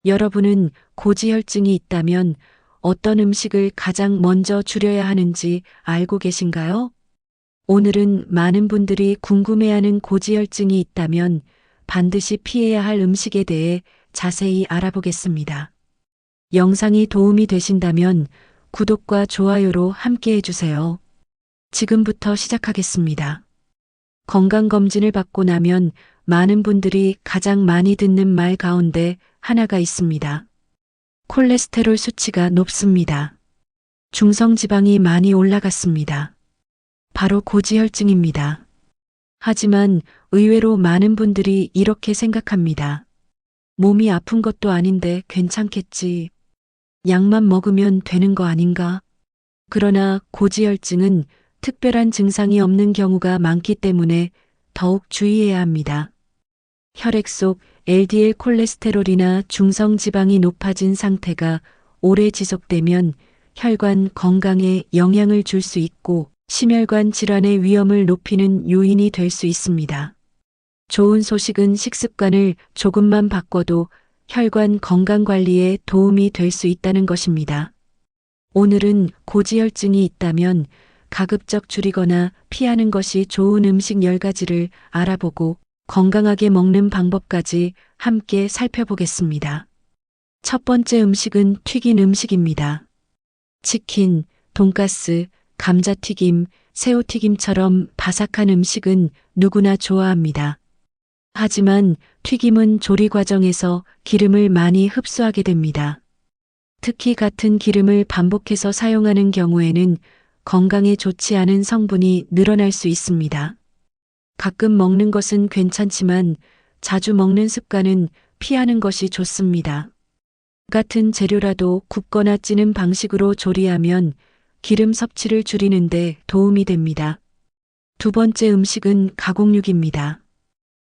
여러분은 고지혈증이 있다면 어떤 음식을 가장 먼저 줄여야 하는지 알고 계신가요? 오늘은 많은 분들이 궁금해하는 고지혈증이 있다면 반드시 피해야 할 음식에 대해 자세히 알아보겠습니다. 영상이 도움이 되신다면 구독과 좋아요로 함께 해주세요. 지금부터 시작하겠습니다. 건강검진을 받고 나면 많은 분들이 가장 많이 듣는 말 가운데 하나가 있습니다. 콜레스테롤 수치가 높습니다. 중성지방이 많이 올라갔습니다. 바로 고지혈증입니다. 하지만 의외로 많은 분들이 이렇게 생각합니다. 몸이 아픈 것도 아닌데 괜찮겠지. 약만 먹으면 되는 거 아닌가? 그러나 고지혈증은 특별한 증상이 없는 경우가 많기 때문에 더욱 주의해야 합니다. 혈액 속 LDL 콜레스테롤이나 중성지방이 높아진 상태가 오래 지속되면 혈관 건강에 영향을 줄 수 있고 심혈관 질환의 위험을 높이는 요인이 될 수 있습니다. 좋은 소식은 식습관을 조금만 바꿔도 혈관 건강 관리에 도움이 될 수 있다는 것입니다. 오늘은 고지혈증이 있다면 가급적 줄이거나 피하는 것이 좋은 음식 10가지를 알아보고 건강하게 먹는 방법까지 함께 살펴보겠습니다. 첫 번째 음식은 튀긴 음식입니다. 치킨, 돈가스, 감자튀김, 새우튀김처럼 바삭한 음식은 누구나 좋아합니다. 하지만 튀김은 조리 과정에서 기름을 많이 흡수하게 됩니다. 특히 같은 기름을 반복해서 사용하는 경우에는 건강에 좋지 않은 성분이 늘어날 수 있습니다. 가끔 먹는 것은 괜찮지만 자주 먹는 습관은 피하는 것이 좋습니다. 같은 재료라도 굽거나 찌는 방식으로 조리하면 기름 섭취를 줄이는 데 도움이 됩니다. 두 번째 음식은 가공육입니다.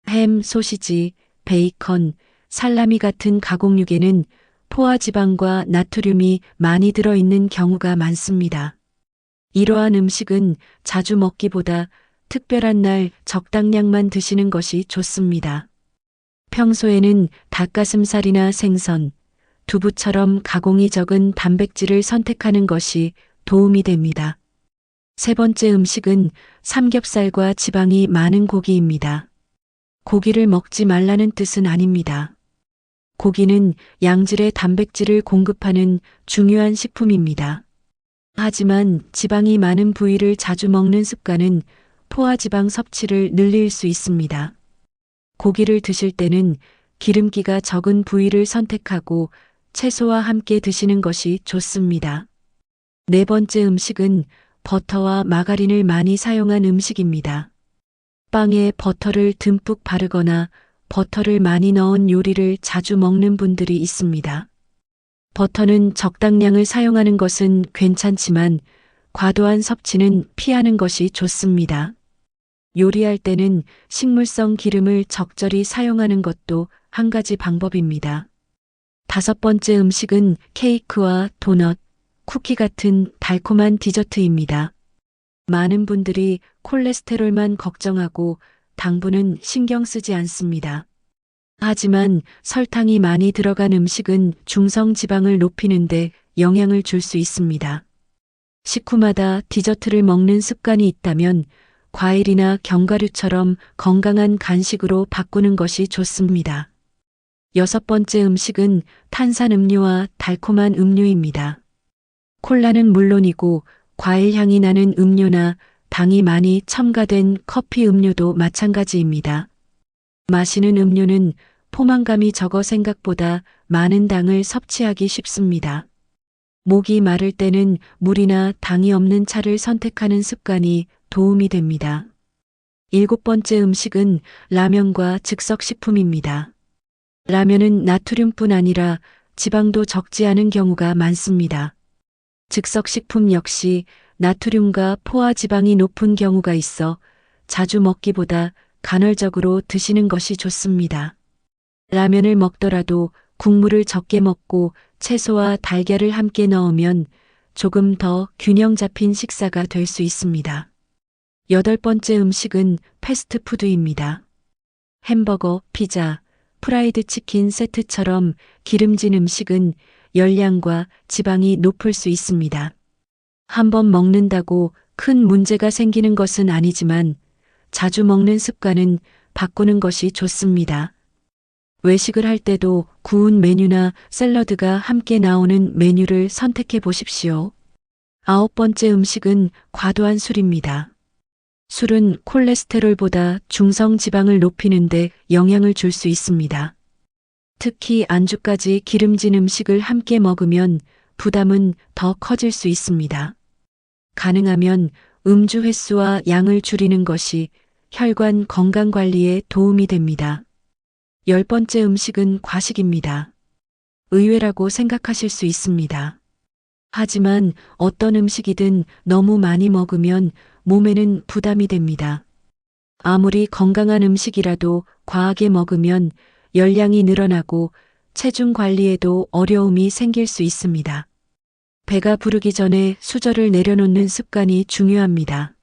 햄, 소시지, 베이컨, 살라미 같은 가공육에는 포화지방과 나트륨이 많이 들어있는 경우가 많습니다. 이러한 음식은 자주 먹기보다 특별한 날 적당량만 드시는 것이 좋습니다. 평소에는 닭가슴살이나 생선, 두부처럼 가공이 적은 단백질을 선택하는 것이 도움이 됩니다. 세 번째 음식은 삼겹살과 지방이 많은 고기입니다. 고기를 먹지 말라는 뜻은 아닙니다. 고기는 양질의 단백질을 공급하는 중요한 식품입니다. 하지만 지방이 많은 부위를 자주 먹는 습관은 포화지방 섭취를 늘릴 수 있습니다. 고기를 드실 때는 기름기가 적은 부위를 선택하고 채소와 함께 드시는 것이 좋습니다. 네 번째 음식은 버터와 마가린을 많이 사용한 음식입니다. 빵에 버터를 듬뿍 바르거나 버터를 많이 넣은 요리를 자주 먹는 분들이 있습니다. 버터는 적당량을 사용하는 것은 괜찮지만 과도한 섭취는 피하는 것이 좋습니다. 요리할 때는 식물성 기름을 적절히 사용하는 것도 한 가지 방법입니다. 다섯 번째 음식은 케이크와 도넛, 쿠키 같은 달콤한 디저트입니다. 많은 분들이 콜레스테롤만 걱정하고 당분은 신경 쓰지 않습니다. 하지만 설탕이 많이 들어간 음식은 중성지방을 높이는 데 영향을 줄 수 있습니다. 식후마다 디저트를 먹는 습관이 있다면 과일이나 견과류처럼 건강한 간식으로 바꾸는 것이 좋습니다. 여섯 번째 음식은 탄산음료와 달콤한 음료입니다. 콜라는 물론이고 과일 향이 나는 음료나 당이 많이 첨가된 커피 음료도 마찬가지입니다. 마시는 음료는 포만감이 적어 생각보다 많은 당을 섭취하기 쉽습니다. 목이 마를 때는 물이나 당이 없는 차를 선택하는 습관이 도움이 됩니다. 일곱 번째 음식은 라면과 즉석식품입니다. 라면은 나트륨뿐 아니라 지방도 적지 않은 경우가 많습니다. 즉석식품 역시 나트륨과 포화지방이 높은 경우가 있어 자주 먹기보다 간헐적으로 드시는 것이 좋습니다. 라면을 먹더라도 국물을 적게 먹고 채소와 달걀을 함께 넣으면 조금 더 균형 잡힌 식사가 될 수 있습니다. 여덟 번째 음식은 패스트푸드입니다. 햄버거, 피자, 프라이드 치킨 세트처럼 기름진 음식은 열량과 지방이 높을 수 있습니다. 한번 먹는다고 큰 문제가 생기는 것은 아니지만 자주 먹는 습관은 바꾸는 것이 좋습니다. 외식을 할 때도 구운 메뉴나 샐러드가 함께 나오는 메뉴를 선택해 보십시오. 9번째 음식은 과도한 술입니다. 술은 콜레스테롤보다 중성 지방을 높이는데 영향을 줄 수 있습니다. 특히 안주까지 기름진 음식을 함께 먹으면 부담은 더 커질 수 있습니다. 가능하면 음주 횟수와 양을 줄이는 것이 혈관 건강 관리에 도움이 됩니다. 10번째 음식은 과식입니다. 의외라고 생각하실 수 있습니다. 하지만 어떤 음식이든 너무 많이 먹으면 몸에는 부담이 됩니다. 아무리 건강한 음식이라도 과하게 먹으면 열량이 늘어나고 체중 관리에도 어려움이 생길 수 있습니다. 배가 부르기 전에 수저를 내려놓는 습관이 중요합니다.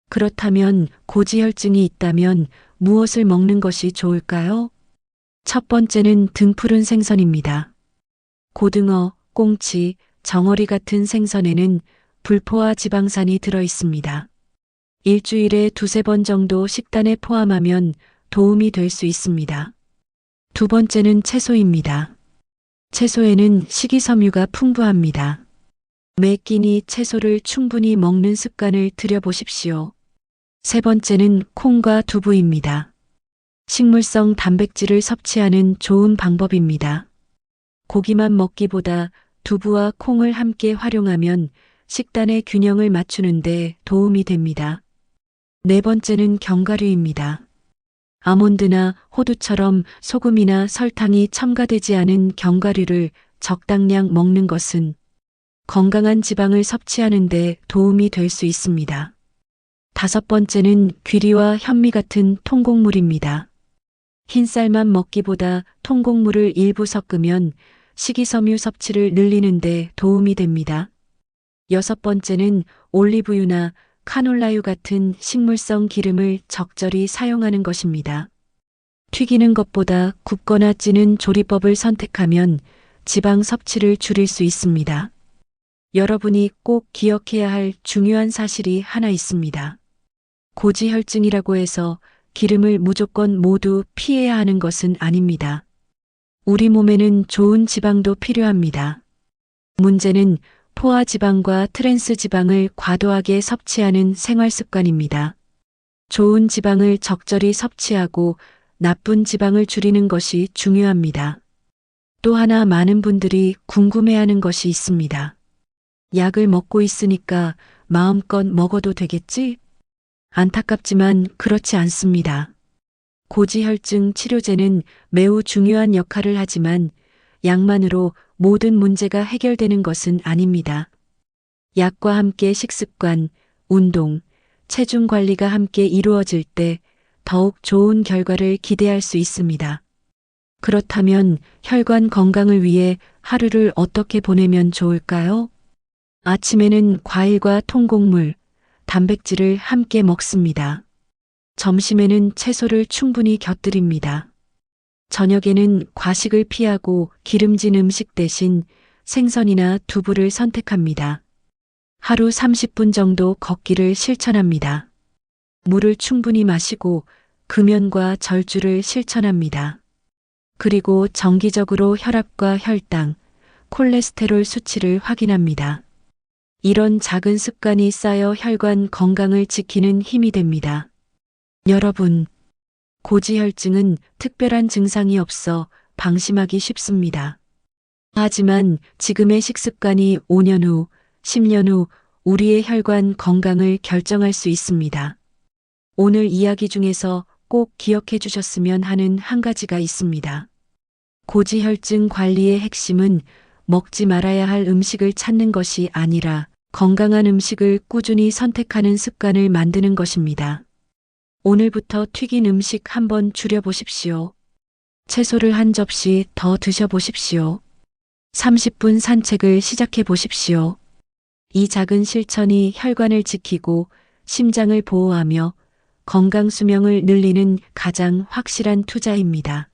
그렇다면 고지혈증이 있다면 무엇을 먹는 것이 좋을까요? 첫 번째는 등푸른 생선입니다. 고등어, 꽁치, 정어리 같은 생선에는 불포화 지방산이 들어 있습니다. 일주일에 2~3번 정도 식단에 포함하면 도움이 될 수 있습니다. 두 번째는 채소입니다. 채소에는 식이섬유가 풍부합니다. 매 끼니 채소를 충분히 먹는 습관을 들여보십시오. 세 번째는 콩과 두부입니다. 식물성 단백질을 섭취하는 좋은 방법입니다. 고기만 먹기보다 두부와 콩을 함께 활용하면 식단의 균형을 맞추는데 도움이 됩니다. 네 번째는 견과류입니다. 아몬드나 호두처럼 소금이나 설탕이 첨가되지 않은 견과류를 적당량 먹는 것은 건강한 지방을 섭취하는 데 도움이 될 수 있습니다. 다섯 번째는 귀리와 현미 같은 통곡물입니다. 흰쌀만 먹기보다 통곡물을 일부 섞으면 식이섬유 섭취를 늘리는 데 도움이 됩니다. 여섯 번째는 올리브유나 카놀라유 같은 식물성 기름을 적절히 사용하는 것입니다. 튀기는 것보다 굽거나 찌는 조리법을 선택하면 지방 섭취를 줄일 수 있습니다. 여러분이 꼭 기억해야 할 중요한 사실이 하나 있습니다. 고지혈증이라고 해서 기름을 무조건 모두 피해야 하는 것은 아닙니다. 우리 몸에는 좋은 지방도 필요합니다. 문제는 포화 지방과 트랜스 지방을 과도하게 섭취하는 생활 습관입니다. 좋은 지방을 적절히 섭취하고 나쁜 지방을 줄이는 것이 중요합니다. 또 하나 많은 분들이 궁금해하는 것이 있습니다. 약을 먹고 있으니까 마음껏 먹어도 되겠지? 안타깝지만 그렇지 않습니다. 고지혈증 치료제는 매우 중요한 역할을 하지만 약만으로 모든 문제가 해결되는 것은 아닙니다. 약과 함께 식습관, 운동, 체중 관리가 함께 이루어질 때 더욱 좋은 결과를 기대할 수 있습니다. 그렇다면 혈관 건강을 위해 하루를 어떻게 보내면 좋을까요? 아침에는 과일과 통곡물, 단백질을 함께 먹습니다. 점심에는 채소를 충분히 곁들입니다. 저녁에는 과식을 피하고 기름진 음식 대신 생선이나 두부를 선택합니다. 하루 30분 정도 걷기를 실천합니다. 물을 충분히 마시고 금연과 절주를 실천합니다. 그리고 정기적으로 혈압과 혈당, 콜레스테롤 수치를 확인합니다. 이런 작은 습관이 쌓여 혈관 건강을 지키는 힘이 됩니다. 여러분, 고지혈증은 특별한 증상이 없어 방심하기 쉽습니다. 하지만 지금의 식습관이 5년 후, 10년 후 우리의 혈관 건강을 결정할 수 있습니다. 오늘 이야기 중에서 꼭 기억해 주셨으면 하는 한 가지가 있습니다. 고지혈증 관리의 핵심은 먹지 말아야 할 음식을 찾는 것이 아니라 건강한 음식을 꾸준히 선택하는 습관을 만드는 것입니다. 오늘부터 튀긴 음식 한번 줄여보십시오. 채소를 한 접시 더 드셔보십시오. 30분 산책을 시작해 보십시오. 이 작은 실천이 혈관을 지키고 심장을 보호하며 건강 수명을 늘리는 가장 확실한 투자입니다.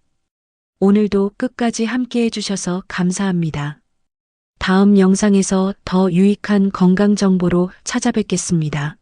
오늘도 끝까지 함께 해주셔서 감사합니다. 다음 영상에서 더 유익한 건강 정보로 찾아뵙겠습니다.